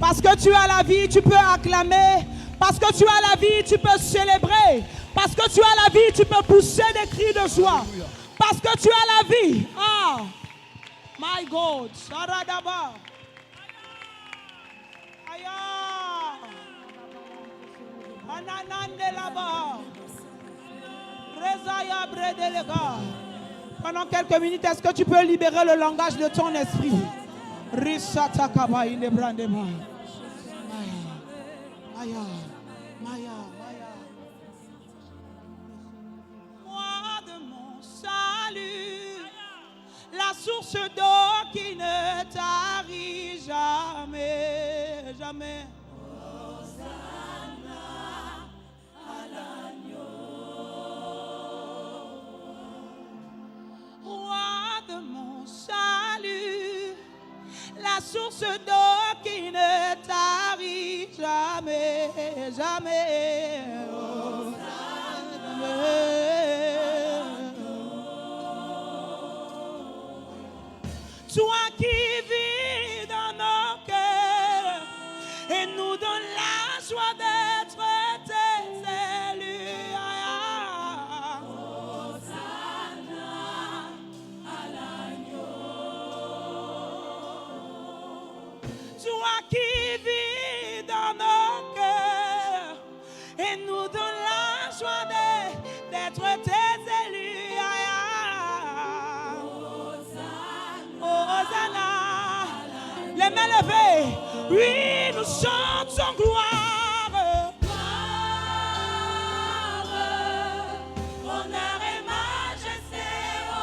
Parce que tu as la vie, tu peux acclamer. Parce que tu as la vie, tu peux célébrer. Parce que tu as la vie, tu peux pousser des cris de joie. Parce que tu as la vie. Ah, my God. Saradaba. Aya. Ananande là-bas. Rezaya bredelega. Pendant quelques minutes, est-ce que tu peux libérer le langage de ton esprit? Risatakaba inebrandema. Maya. Maya. Moi de mon salut, la source d'eau qui ne tarit jamais, jamais. Hosanna à l'agneau. Roi de mon salut, la source d'eau qui ne tarit jamais, jamais. Toi qui vis dans nos cœurs et nous donne la joie d'être tes élus. Hosanna à l'agneau. Toi qui vis dans nos cœurs et nous donne la joie d'être tes élus. Hosanna, les mains levées, oui, nous chantons gloire. Gloire, honneur et majesté au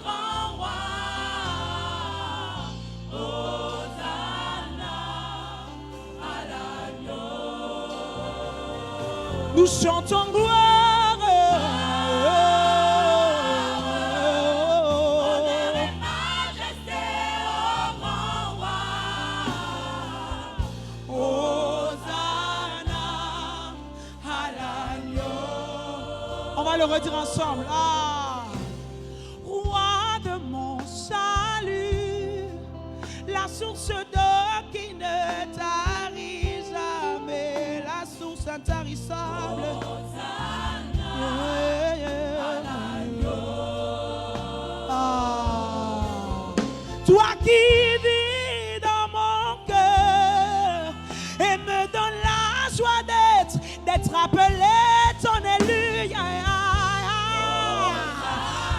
grand roi. Hosanna à l'agneau. Nous chantons gloire. On va le redire ensemble. Ah, roi de mon salut, la source d'eau qui ne tarit jamais, la source intarissable. Ah, toi qui vis dans mon cœur et me donne la joie d'être appelé ton élu.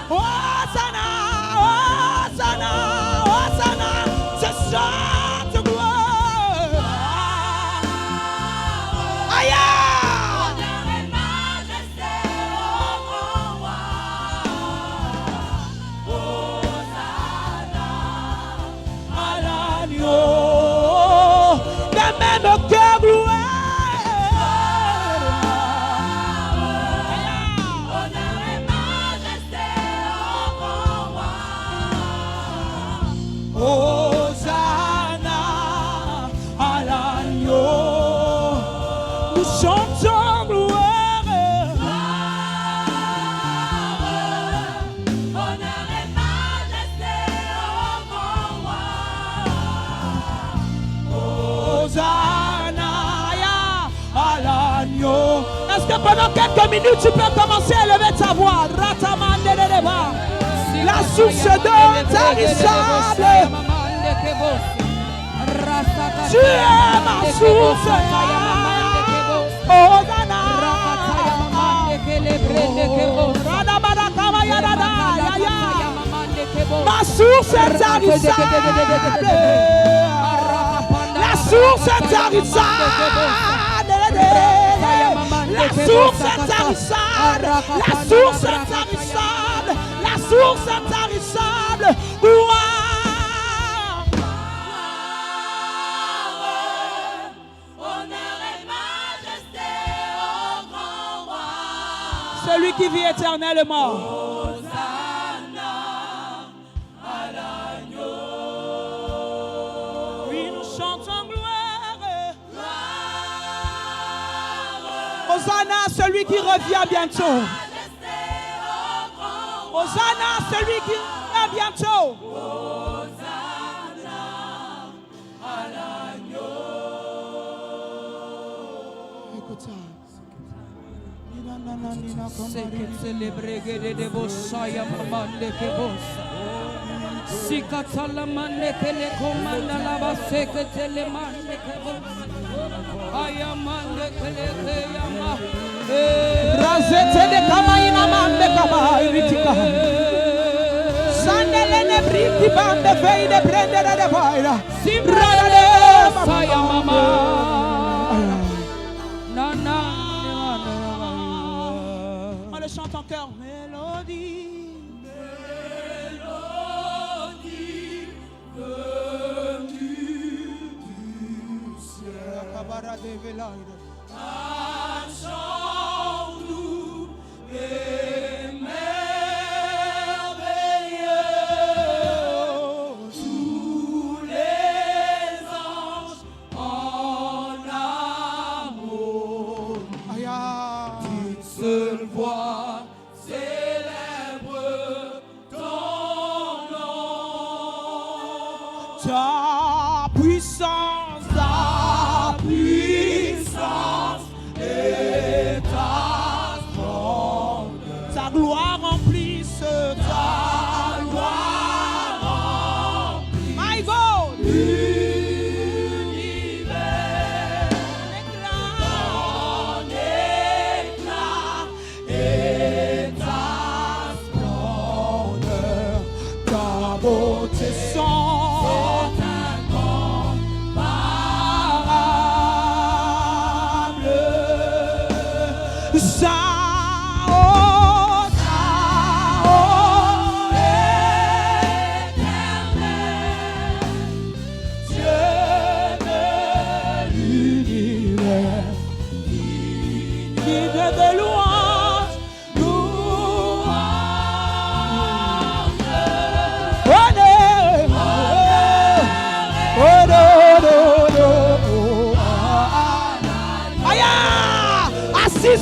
Hosanna, Hosanna, Hosanna, je chante gloire. Aïe! Honneur et majesté au grand roi. Hosanna à l'agneau. Le même cœur gloire. Hosanna à l'agneau. Nous chantons gloire. Honneur et majesté au grand roi. Hosanna à l'agneau. Est-ce que pendant quelques minutes tu peux commencer à lever ta voix? Ratamandeleba. La source d'eau tarissable. Tu es ma source. Hosanna. Ma source est tarissable. La source est tarissable. La source est tarissable. La source est tarissable. La source intarissable. Gloire, honneur et majesté au grand roi. Celui qui vit éternellement. Hosanna à l'agneau. Oui, nous chantons gloire. Hosanna, celui qui revient bientôt. Hosanna, celui qui vient bientôt. Hosanna à l'agneau. On le chante en chœur. Mélodie. Marchons-nous et merveilleux, tous les anges en amour, d'une seule voix célèbre ton nom. Ta puissance et ta grandeur. Ta gloire remplisse, ta gloire remplisse. My God, l'univers en éclat et ta splendeur, ta beauté sans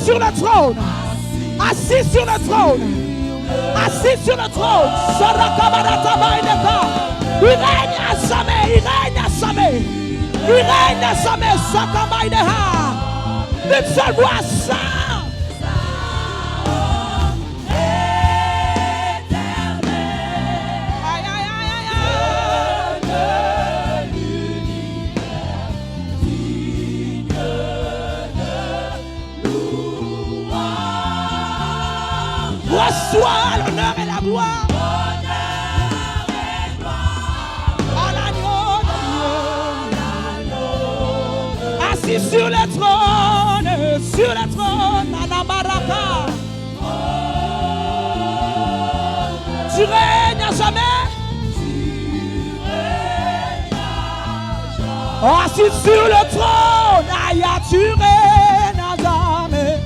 sur le trône, assis sur le trône, assis sur le trône. Il règne à jamais, il règne à jamais, il règne à jamais. Une seule voix, ça. Reçois l'honneur et la gloire. À l'agneau. Assis sur le trône, Anamaraka. Tu règnes à jamais. Assis sur le trône, Aya, tu règnes à jamais.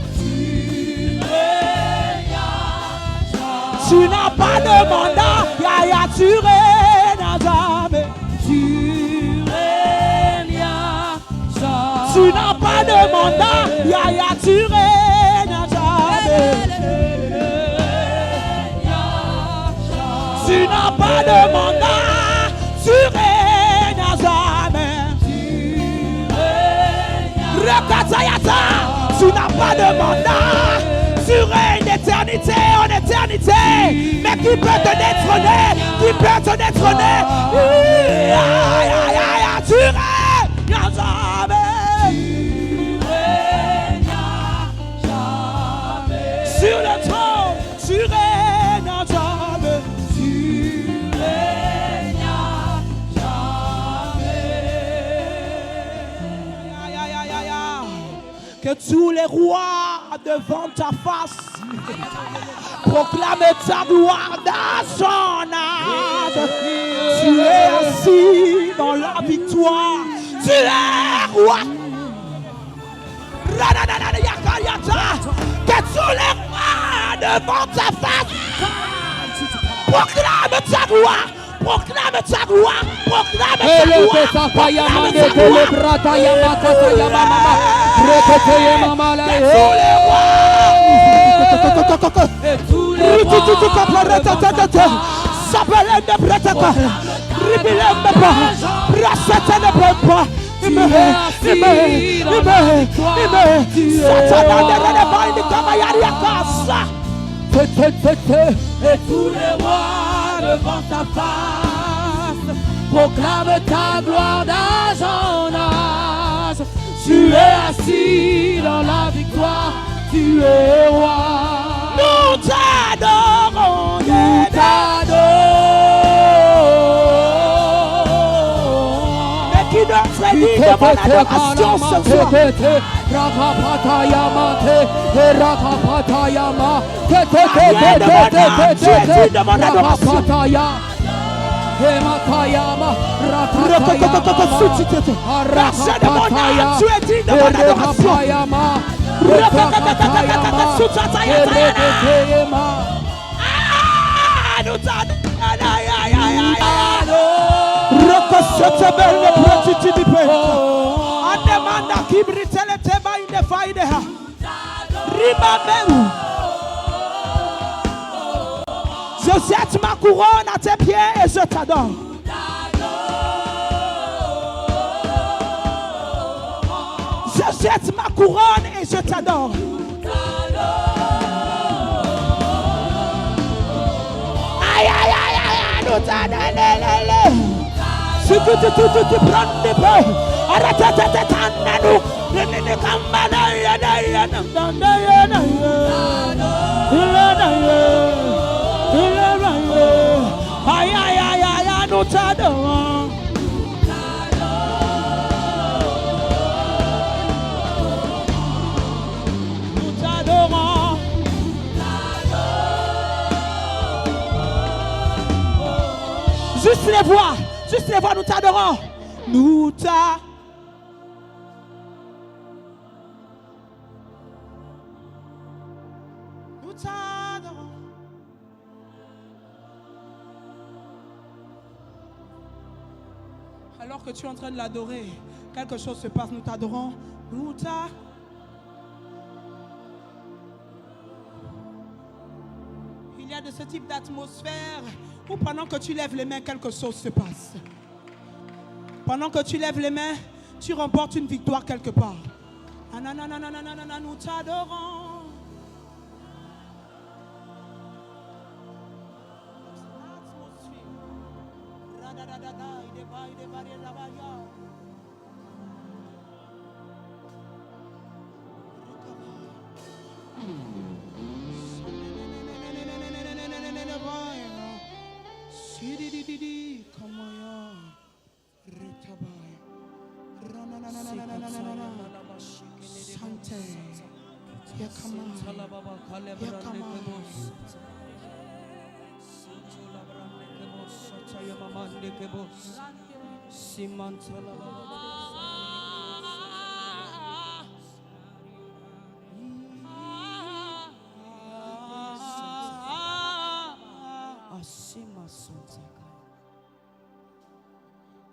Tu n'as pas de mandat, Yaya, tu règnes à jamais. Tu règnes à jamais. Tu n'as pas de mandat, Yaya, tu règnes à jamais. Tu n'as pas de mandat, tu règnes à jamais. Rekatayata, tu n'as pas de mandat. Tu règnes d'éternité en éternité. Mais qui peut te détrôner? Qui peut te détrôner? Tu règnes à jamais. Sur le trône, tu règnes à jamais. Tu règnes à jamais. Que tous les rois devant ta face proclame ta gloire dans son âge. Tu es assis dans la victoire. Tu es roi. Que tous les rois devant ta face proclame ta gloire. Proclame ta gloire, proclame ta gloire, proclame ta gloire. Sabelem de Bretaka, Ribilem de Ba, Rasete de Bemba, et tous les rois devant ta face proclament ta gloire d'âge en âge. Tu es assis dans la victoire, tu es roi. Nous t'adorons, nous t'adorons. Mais qui notre dit de mon adoration ce soir? De mon adoration. Rachat de mon âme, tu es digne de mon adoration. Nous je jette ma couronne à tes pieds et je t'adore. Je jette ma couronne et je t'adore. Aïe, aïe, aïe, aïe, nous t'adorons. Si tu prends des paix, arrête de t'attendre nous. Aïe, aïe, aïe, aïe, nous t'adorons. Nous t'adorons. Juste les voix, nous t'adorons. Nous t'adorons. Nous t'adorons. Alors que tu es en train de l'adorer, quelque chose se passe, nous t'adorons. Nous t'adorons. Il y a de ce type d'atmosphère où pendant que tu lèves les mains, quelque chose se passe. Pendant que tu lèves les mains, tu remportes une victoire quelque part. Ah, non, nous t'adorons.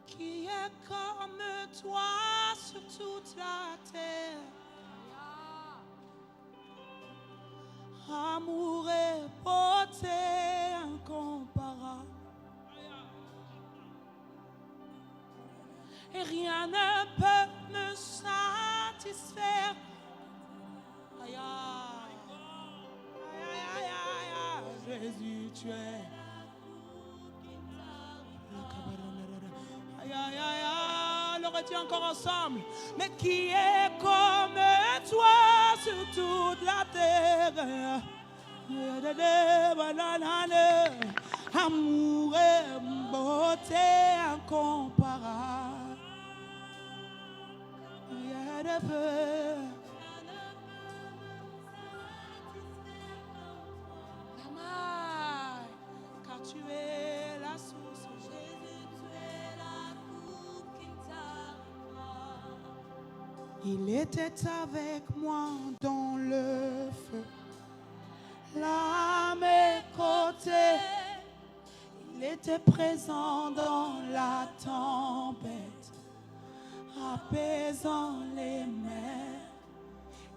Qui est comme toi sur toute la terre? Amour et beauté incomparable. Et rien ne peut me satisfaire. Aïe, aïe, aïe, aïe, aïe, Jésus, tu es. Aïe, aïe, aïe, aïe, le retient encore ensemble. Mais qui est comme toi sur toute la terre? Amour et beauté incomparable. Il y a de peu. Car tu es la source. Jésus, tu es la coupe qui t'arrive. Il était avec moi dans le feu, là à mes côtés. Il était présent dans la tempête, apaisant les mers.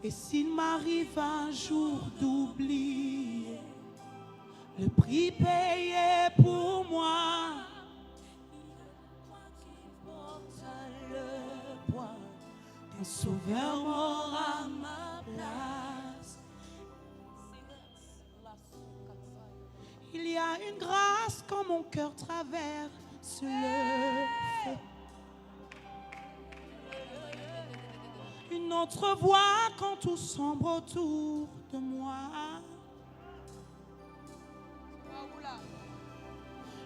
Et s'il m'arrive un jour d'oublier Le prix payé pour moi. Le poids d'un sauveur mort à ma place. Il y a une grâce quand mon cœur traverse le feu. Une autre voix quand tout sombre autour de moi.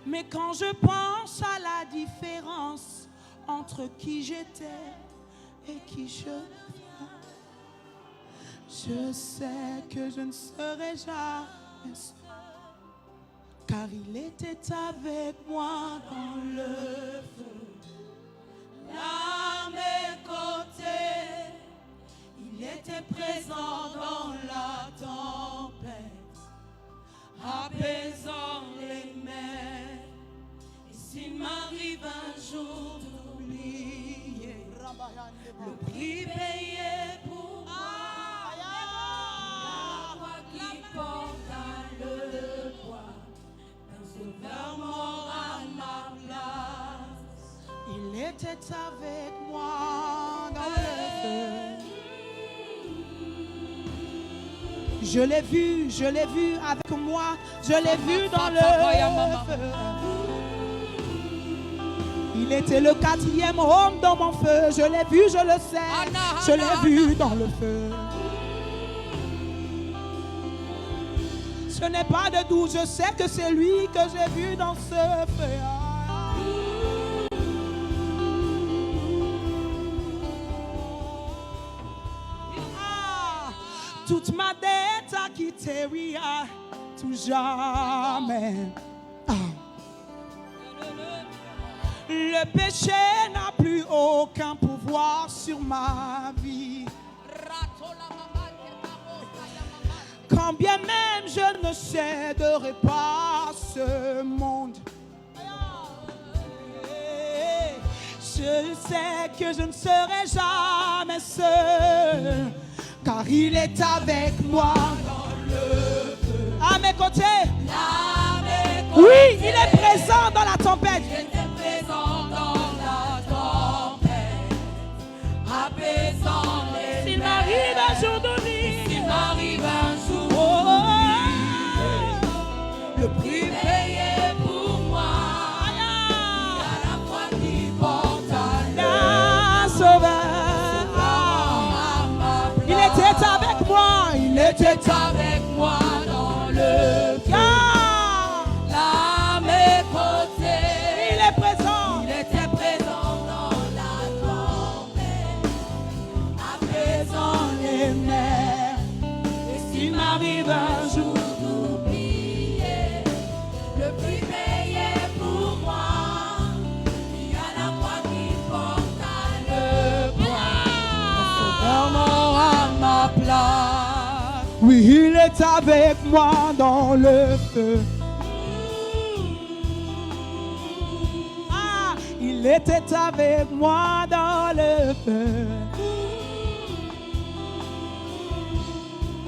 Mais quand je pense à la différence entre qui j'étais et qui je deviens, je sais que je ne serai jamais seul. Car il était avec moi dans le feu, à mes côtés. Il était présent dans la tempête, apaisant les mers. Et s'il m'arrive un jour d'oublier le prix payé pour moi, la voix qui porte le poids d'un sauveur mort à ma place. Il était avec moi dans le feu. Je l'ai vu avec moi, je l'ai vu dans le feu. Il était le 4e homme dans mon feu, je l'ai vu, je le sais, je l'ai vu dans le feu. Ce n'est pas de doute, je sais que c'est lui que j'ai vu dans ce feu. Toute ma dette a quitté, oui, tout jamais. Le péché n'a plus aucun pouvoir sur ma vie. Quand bien même je ne céderai pas ce monde, je sais que je ne serai jamais seul. Car il est avec moi dans le feu. À mes côtés. Oui, il est présent dans la tempête. Il était présent dans la tempête, apaisant les. S'il m'arrive un jour d'oublier, s'il m'arrive un jour d'oublier le prix payé pour moi, il y a la foi qui porte à sauveur. Il était avec moi dans le cœur, là à mes côtés. Il est présent. Il était présent dans la tempête, apaisant les mers. Et s'il m'arrive un jour d'oublier le prix payé pour moi, il y a la voix qui porte à le poids. Le sauveur mort à ma place. Oui, il est avec moi dans le feu. Ah, il était avec moi dans le feu.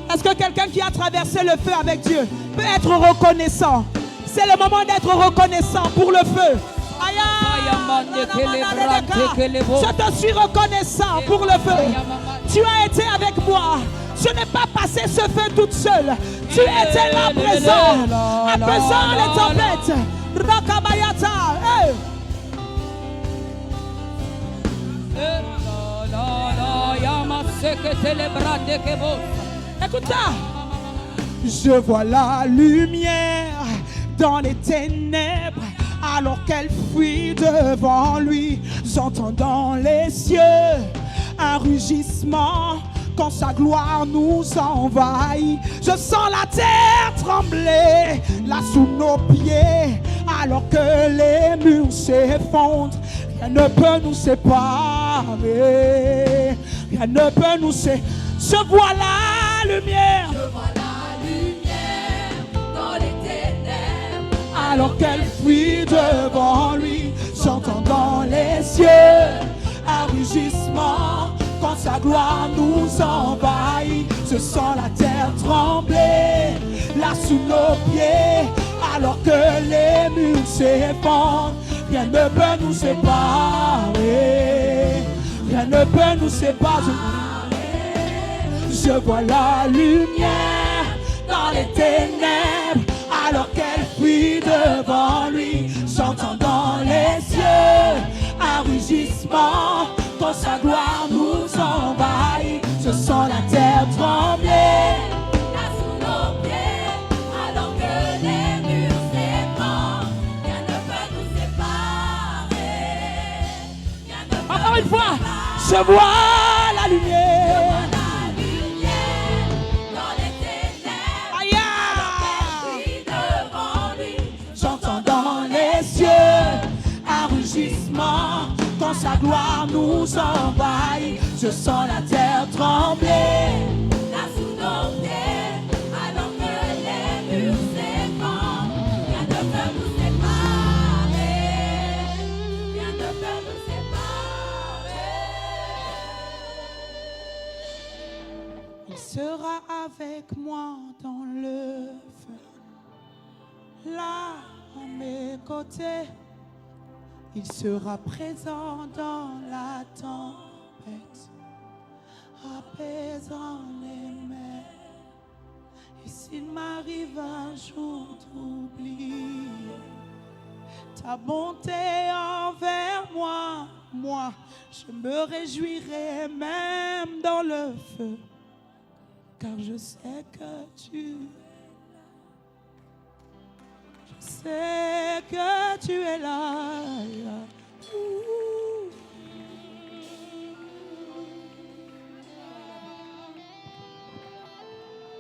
Est-ce que quelqu'un qui a traversé le feu avec Dieu peut être reconnaissant? C'est le moment d'être reconnaissant pour le feu. Je te suis reconnaissant pour le feu. Tu as été avec moi. Je n'ai pas passé ce feu toute seule. Tu étais là présent, apaisant les tempêtes. Rakabayata. Écoute ça. Je vois la lumière dans les ténèbres, alors qu'elle fuit devant lui. J'entends dans les cieux un rugissement quand sa gloire nous envahit. Je sens la terre trembler là sous nos pieds, alors que les murs s'effondrent. Rien ne peut nous séparer, rien ne peut nous séparer. Je vois la lumière, je vois la lumière dans les ténèbres, alors qu'elle fuit devant lui. J'entends dans les cieux un rugissement quand sa gloire nous envahit. Je sens la terre trembler là sous nos pieds, Alors que les murs s'effondrent, rien ne peut nous séparer. Rien ne peut nous séparer. Je vois la lumière dans les ténèbres. Alors qu'elle fuit devant lui, j'entends dans les cieux un rugissement. Quand sa gloire nous envahit, je sens la terre trembler. Là sous nos pieds, alors que les murs s'effondrent, rien ne peut nous séparer. Rien ne peut Encore une nous fois, séparer. je vois la lumière. La lumière dans les ténèbres, Aïe! puis devant lui, J'entends dans les cieux un rugissement. Quand sa gloire nous envahit, je sens la terre trembler. là sous nos pieds, alors que les murs s'effondrent, rien ne peut nous séparer. Rien ne peut nous séparer. Il sera avec moi dans le feu, là à mes côtés. Il sera présent dans la tempête, apaisant les mers. Et s'il m'arrive un jour d'oublier ta bonté envers moi, moi, je me réjouirai même dans le feu, car je sais que tu es là. Je sais que tu es là.